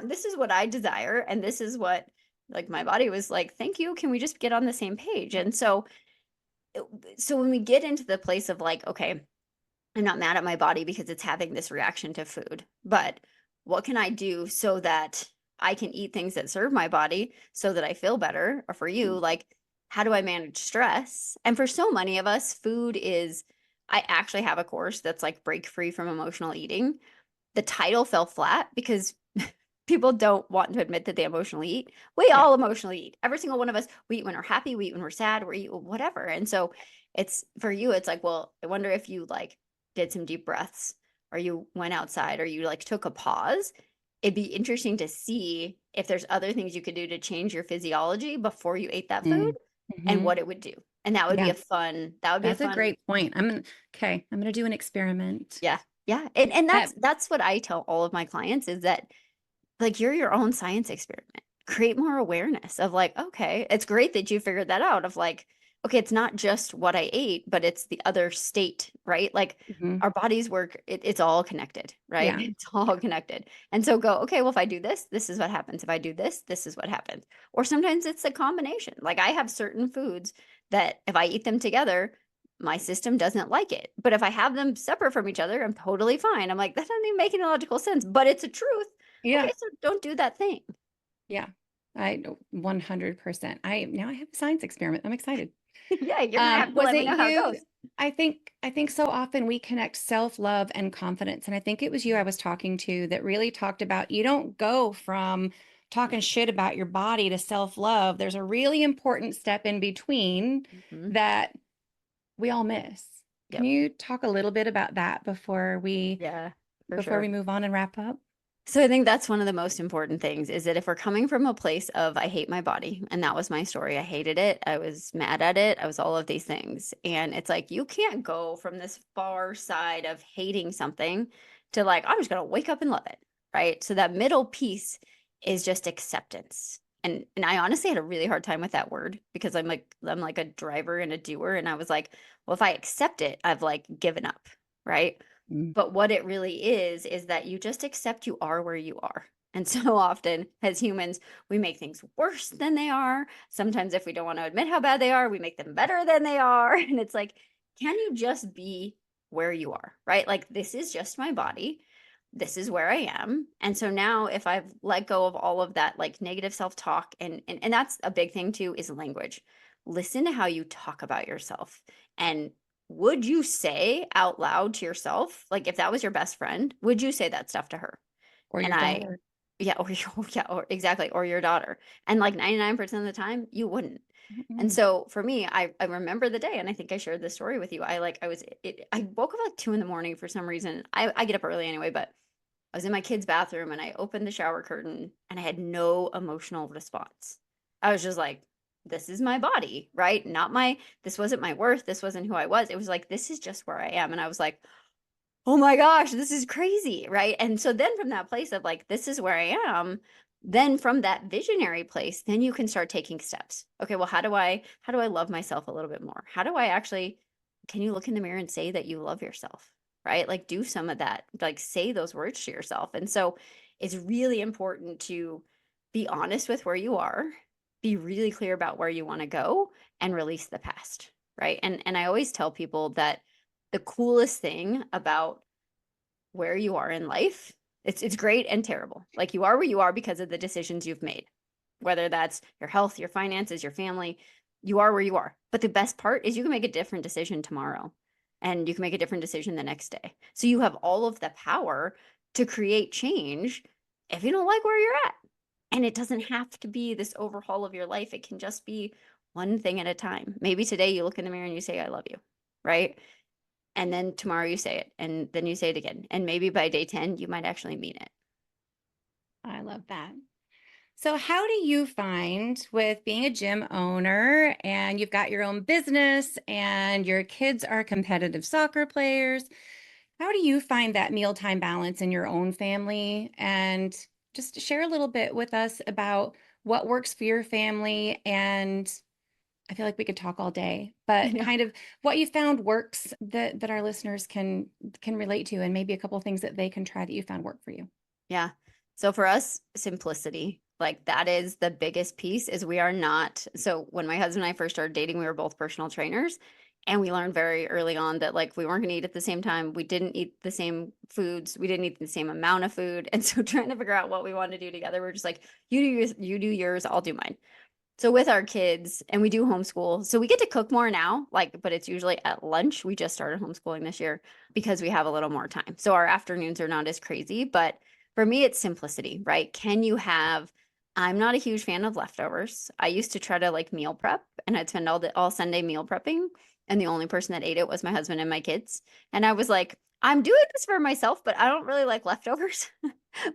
this is what I desire. And this is what, like, my body was like, thank you. Can we just get on the same page? And so when we get into the place of like, okay, I'm not mad at my body because it's having this reaction to food, but what can I do so that I can eat things that serve my body so that I feel better? Or for you, like, how do I manage stress? And for so many of us, food is, I actually have a course that's like break free from emotional eating. The title fell flat because people don't want to admit that they emotionally eat. We Yeah. all emotionally eat. Every single one of us, we eat when we're happy, we eat when we're sad, we eat whatever. And so it's for you, it's like, well, I wonder if you like did some deep breaths or you went outside or you like took a pause. It'd be interesting to see if there's other things you could do to change your physiology before you ate that food and Mm-hmm. what it would do. And that would be Yeah. that would be a That's a fun, great point. I'm gonna do an experiment. yeah. Yeah. And That that's what I tell all of my clients is that like you're your own science experiment. Create more awareness of like, okay, it's great that you figured that out of like, okay, it's not just what I ate, but it's the other state, right? Like mhm. our bodies work, it's all connected, right? Yeah. It's all connected. And so go, okay, well, if I do this, this is what happens. If I do this, this is what happens. Or sometimes it's a combination. Like I have certain foods that if I eat them together, my system doesn't like it. But if I have them separate from each other, I'm totally fine. I'm like, that doesn't even make any logical sense, but it's a truth. Okay, Yeah. so don't do that thing. Yeah. I 100%. I have a science experiment. I'm excited. Yeah, you're gonna have to Was let me it know how it you? goes. I think so often we connect self-love and confidence. And I think it was you I was talking to that really talked about you don't go from talking shit about your body to self-love. There's a really important step in between Mhm. that we all miss. Can Yep. you talk a little bit about that Yeah, for before sure. we move on and wrap up? So I think that's one of the most important things is that if we're coming from a place of I hate my body, and that was my story. I hated it. I was mad at it. I was all of these things. And it's like you can't go from this far side of hating something to like, I'm just gonna wake up and love it. Right. So that middle piece is just acceptance. And I honestly had a really hard time with that word because I'm like a driver and a doer. And I was like, well, if I accept it, I've like given up. Right. Mm. But what it really is that you just accept you are where you are. And so often as humans, we make things worse than they are. Sometimes if we don't want to admit how bad they are, we make them better than they are. And it's like, can you just be where you are, right? Like, this is just my body. This is where I am. And so now if I've let go of all of that like negative self-talk and that's a big thing too is language. Listen to how you talk about yourself. And would you say out loud to yourself, like if that was your best friend, would you say that stuff to her? Or And your I, daughter. yeah, or yeah, or exactly, or your daughter. And like 99% of the time, you wouldn't. And Mm-mm. so for me, I remember the day, and I think I shared this story with you. I woke up like 2 in the morning for some reason. I get up early anyway, but I was in my kid's bathroom and I opened the shower curtain and I had no emotional response. I was just like, this is my body, right? This wasn't my worth. This wasn't who I was. It was like, this is just where I am. And I was like, oh my gosh, this is crazy, right? And so then from that place of like, this is where I am, then from that visionary place, then you can start taking steps. Okay, well, how do I love myself a little bit more? How do I actually, can you look in the mirror and say that you love yourself, right? Like do some of that, like say those words to yourself. And so it's really important to be honest with where you are, be really clear about where you want to go and release the past, right? And I always tell people that the coolest thing about where you are in life, it's great and terrible. Like you are where you are because of the decisions you've made. Whether that's your health, your finances, your family, you are where you are. But the best part is you can make a different decision tomorrow and you can make a different decision the next day. So you have all of the power to create change if you don't like where you're at. And it doesn't have to be this overhaul of your life. It can just be one thing at a time. Maybe today you look in the mirror and you say, I love you, right? And then tomorrow you say it, and then you say it again. And maybe by day 10, you might actually mean it. I love that. So, how do you find with being a gym owner and you've got your own business and your kids are competitive soccer players? How do you find that mealtime balance in your own family? And just share a little bit with us about what works for your family. And I feel like we could talk all day, I but know. kind of what you found works that our listeners can relate to, and maybe a couple things that they can try that you found work for you. Yeah. So for us, simplicity, like that is the biggest piece is we are not. So when my husband and I first started dating, we were both personal trainers. And we learned very early on that like we weren't going to eat at the same time. We didn't eat the same foods. We didn't eat the same amount of food. And so trying to figure out what we wanted to do together, we're just like, you do yours, I'll do mine. So with our kids, and we do homeschool, so we get to cook more now, like, but it's usually at lunch. We just started homeschooling this year because we have a little more time. So our afternoons are not as crazy, but for me, it's simplicity, right? I'm not a huge fan of leftovers. I used to try to like meal prep and I'd spend all Sunday meal prepping. And the only person that ate it was my husband and my kids. And I was like, I'm doing this for myself, but I don't really like leftovers.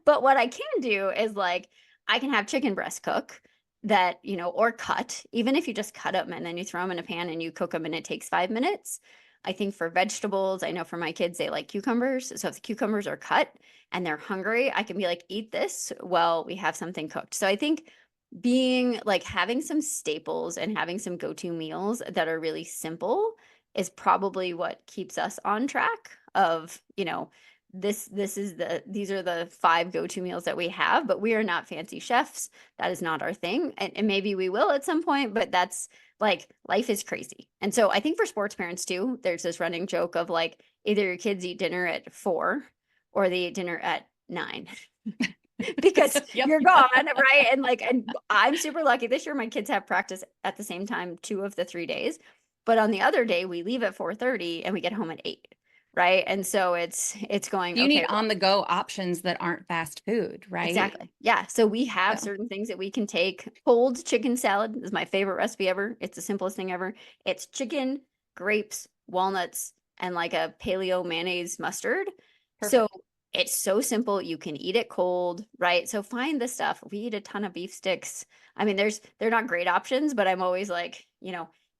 But what I can do is like, I can have chicken breast cook that, or cut, even if you just cut them and then you throw them in a pan and you cook them and it takes 5 minutes. I think for vegetables, I know for my kids, they like cucumbers. So if the cucumbers are cut and they're hungry, I can be like, eat this while we have something cooked. So I think being like having some staples and having some go-to meals that are really simple is probably what keeps us on track of, these are the five go-to meals that we have, but we are not fancy chefs. That is not our thing. And maybe we will at some point, but that's like life is crazy. And so I think for sports parents too, there's this running joke of like either your kids eat dinner at 4 or they eat dinner at 9. because Yep. you're gone, right? And like, and I'm super lucky this year. My kids have practice at the same time 2 of the 3 days, but on the other day we leave at 4:30 and we get home at 8, right? And so it's going You need okay. on the go options that aren't fast food, right? Exactly. Yeah. So we have So, certain things that we can take. Cold chicken salad is my favorite recipe ever. It's the simplest thing ever. It's chicken, grapes, walnuts, and like a paleo mayonnaise mustard. So perfect. it's so simple. You can eat it cold, right? So find the stuff. We eat a ton of beef sticks. I mean, they're not great options, but I'm always like,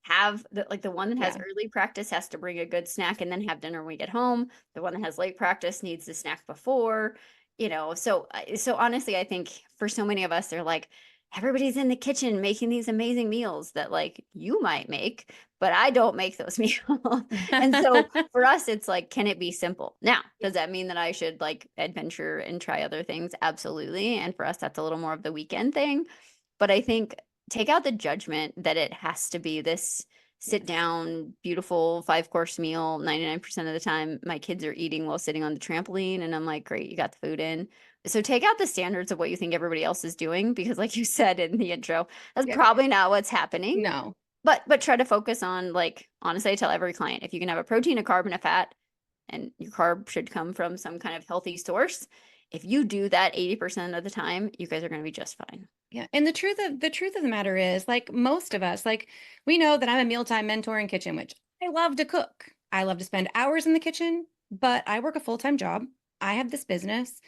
have the one that has Yeah. early practice has to bring a good snack and then have dinner when we get home. The one that has late practice needs the snack before, so honestly, I think for so many of us, they're like, everybody's in the kitchen making these amazing meals that like you might make, but I don't make those meals. And so for us, it's like, can it be simple? Now, does that mean that I should like adventure and try other things? Absolutely. And for us, that's a little more of the weekend thing. But I think take out the judgment that it has to be this sit Yes. down, beautiful 5 course meal. 99% of the time, my kids are eating while sitting on the trampoline. And I'm like, great, you got the food in. So take out the standards of what you think everybody else is doing, because like you said in the intro, that's Yeah. probably not what's happening. No. But try to focus on, like, honestly, I tell every client, if you can have a protein, a carb, and a fat, and your carb should come from some kind of healthy source. If you do that 80% of the time, you guys are going to be just fine. Yeah. And the truth of the matter is, like most of us, like we know that I'm a mealtime mentor in kitchen, which I love to cook. I love to spend hours in the kitchen, but I work a full-time job. I have this business.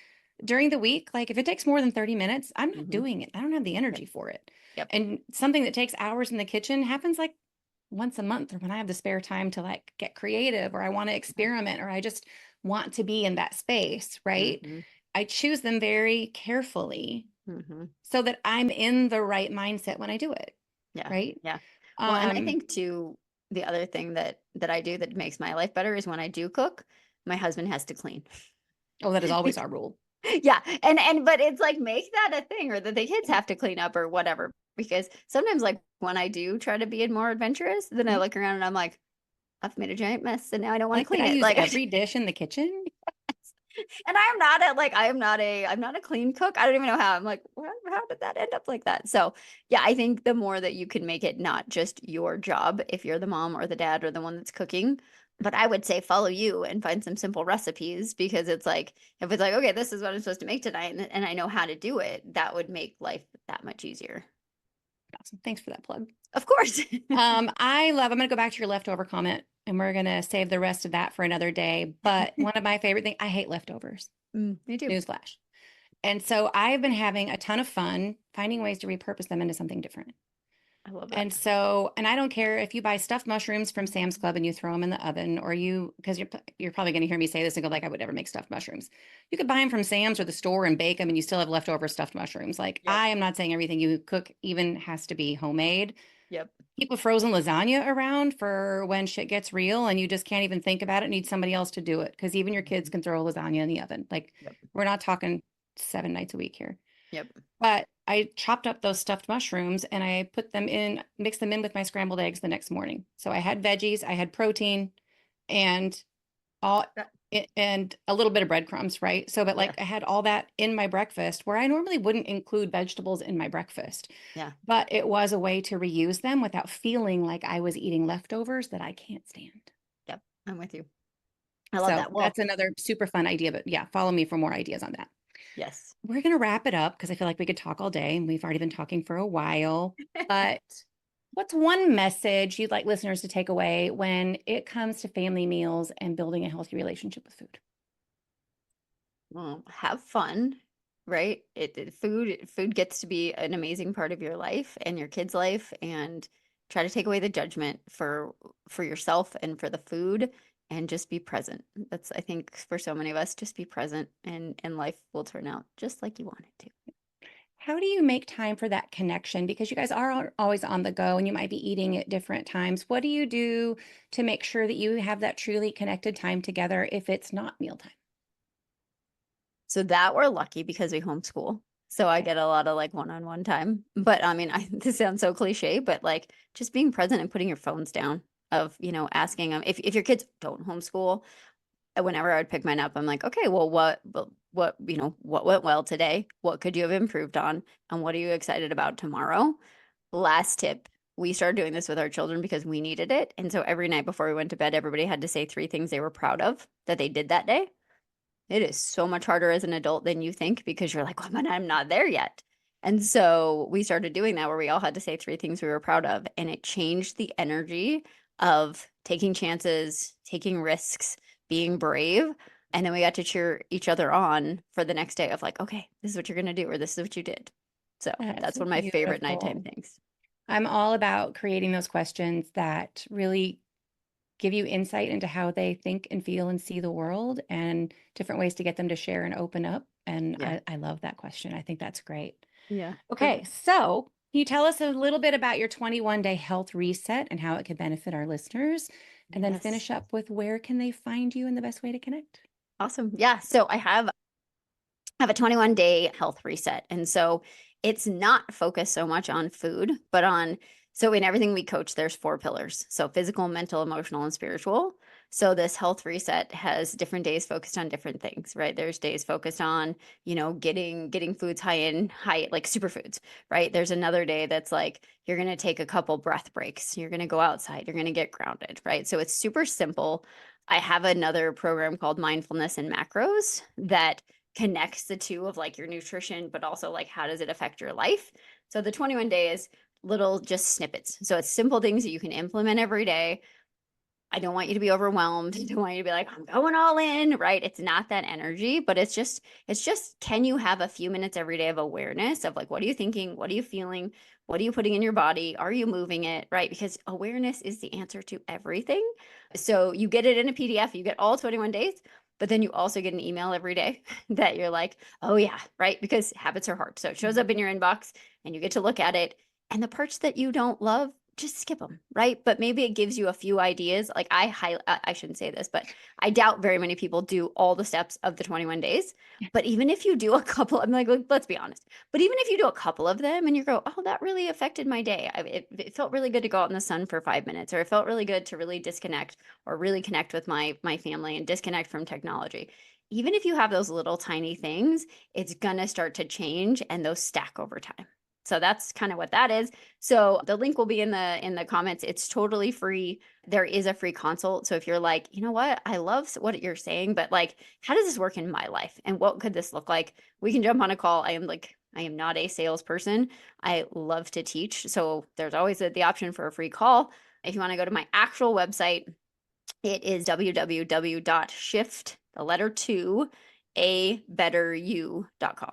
During the week, like if it takes more than 30 minutes, I'm not Hmm. doing it. I don't have the Yep. energy for it. Yep. And something that takes hours in the kitchen happens like once a month or when I have the spare time to like get creative or I want to experiment or I just want to be in that space, right? Hmm. I choose them very carefully Hmm. so that I'm in the right mindset when I do it, Yeah. right? Yeah. Well, and I Um, think too, the other thing that I do that makes my life better is when I do cook, my husband has to clean. oh, that is always our rule. Yeah. And but it's like, make that a thing, or that the kids have to clean up or whatever. Because sometimes, like, when I do try to be more adventurous, then I Mhm. look around and I'm like, I've made a giant mess and now I don't want to Like, did clean I it. use Like, every dish in the kitchen? and I'm not a clean cook. I don't even know how. I'm like, well, how did that end up like that? So yeah, I think the more that you can make it not just your job if you're the mom or the dad or the one that's cooking, but I would say follow you and find some simple recipes, because it's like, if it's like, okay, this is what I'm supposed to make tonight, and I know how to do it, that would make life that much easier. Awesome. Thanks for that plug. Of course. I'm going to go back to your leftover comment and we're going to save the rest of that for another day. But one of my favorite things, I hate leftovers. Me too. Newsflash. And so I've been having a ton of fun finding ways to repurpose them into something different. I love that. And I don't care if you buy stuffed mushrooms from Sam's Club and you throw them in the oven, or because you're probably going to hear me say this and go like, I would never make stuffed mushrooms. You could buy them from Sam's or the store and bake them, and you still have leftover stuffed mushrooms. Like Yep. I am not saying everything you cook even has to be homemade. Yep. Keep a frozen lasagna around for when shit gets real and you just can't even think about it. Need somebody else to do it because even your kids Mhm. can throw a lasagna in the oven. Like Yep. we're not talking 7 nights a week here. Yep. But I chopped up those stuffed mushrooms and I mixed them in with my scrambled eggs the next morning. So I had veggies, I had protein, and all That- and a little bit of breadcrumbs, right? So, but Yeah. like I had all that in my breakfast where I normally wouldn't include vegetables in my breakfast, Yeah. but it was a way to reuse them without feeling like I was eating leftovers that I can't stand. Yep. I'm with you. I love So that. Well, that's another super fun idea. But yeah, follow me for more ideas on that. yes. We're going to wrap it up because I feel like we could talk all day and we've already been talking for a while. But what's one message you'd like listeners to take away when it comes to family meals and building a healthy relationship with food? Well, have fun, right? Food gets to be an amazing part of your life and your kids' life, and try to take away the judgment for yourself and for the food, and just be present. That's, I think, for so many of us, just be present, and life will turn out just like you want it to. How do you make time for that connection? Because you guys are always on the go and you might be eating at different times. What do you do to make sure that you have that truly connected time together if it's not mealtime? So that we're lucky because we homeschool. So I Okay. get a lot of like one-on-one time. But I mean, this sounds so cliche, but like just being present and putting your phones down, of, asking them if your kids don't homeschool, whenever I would pick mine up, I'm like, okay, well, what, what went well today? What could you have improved on? And what are you excited about tomorrow? Last tip. We started doing this with our children because we needed it. And so every night before we went to bed, everybody had to say 3 things they were proud of that they did that day. It is so much harder as an adult than you think because you're like, well, but I'm not there yet. And so we started doing that where we all had to say 3 things we were proud of. And it changed the energy of taking chances, taking risks, being brave. And then we got to cheer each other on for the next day of like, okay, this is what you're going to do, or this is what you did. So That's that's one of my favorite nighttime beautiful. things. I'm all about creating those questions that really give you insight into how they think and feel and see the world and different ways to get them to share and open up. And Yeah. I love that question. I think that's great. Yeah. Okay, so can you tell us a little bit about your 21-day health reset and how it could benefit our listeners? And then Yes. finish up with where can they find you and the best way to connect? Awesome. Yeah. So I have a 21-day health reset. And so it's not focused so much on food, but on, so in everything we coach, there's 4 pillars. So physical, mental, emotional, and spiritual. So this health reset has different days focused on different things, right? There's days focused on, getting foods high, like superfoods, right? There's another day that's like, you're going to take a couple breath breaks. You're going to go outside. You're going to get grounded, right? So it's super simple. I have another program called Mindfulness and Macros that connects the two of like your nutrition, but also like how does it affect your life? So the 21 days, little just snippets. So it's simple things that you can implement every day. I don't want you to be overwhelmed. I don't want you to be like, I'm going all in, right? It's not that energy, but it's just, can you have a few minutes every day of awareness of like, what are you thinking? What are you feeling? What are you putting in your body? Are you moving it? Right? Because awareness is the answer to everything. So you get it in a PDF, you get all 21 days, but then you also get an email every day that you're like, oh yeah, right? Because habits are hard. So it shows up in your inbox and you get to look at it. And the parts that you don't love, just skip them, right? But maybe it gives you a few ideas. Like I shouldn't say this, but I doubt very many people do all the steps of the 21 days. But even if you do a couple, I'm like, let's be honest. But even if you do a couple of them and you go, oh, that really affected my day. It felt really good to go out in the sun for 5 minutes, or it felt really good to really disconnect or really connect with my family and disconnect from technology. Even if you have those little tiny things, it's gonna start to change and those stack over time. So that's kind of what that is. So the link will be in the comments. It's totally free. There is a free consult. So if you're like, you know what, I love what you're saying, but like, how does this work in my life? And what could this look like? We can jump on a call. I am not a salesperson. I love to teach. So there's always the option for a free call. If you want to go to my actual website, it is www.shift, the letter 2, abetteryou.com.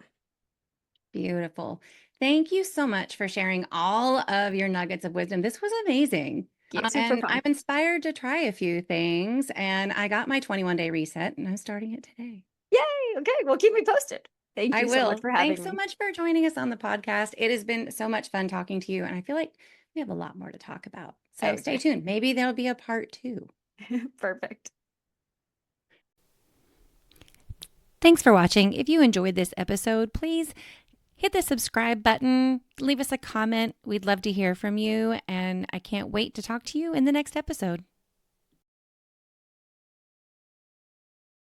Beautiful. Thank you so much for sharing all of your nuggets of wisdom. This was amazing. Yeah, super And I'm fun. inspired to try a few things. And I got my 21-day reset and I'm starting it today. Yay. Okay. Well, keep me posted. Thank I you so much will. for Thanks having so me. much for joining us on the podcast. It has been so much fun talking to you. And I feel like we have a lot more to talk about. So stay Okay. tuned. Maybe there'll be a part 2. Perfect. Thanks for watching. If you enjoyed this episode, please hit the subscribe button, leave us a comment. We'd love to hear from you, and I can't wait to talk to you in the next episode.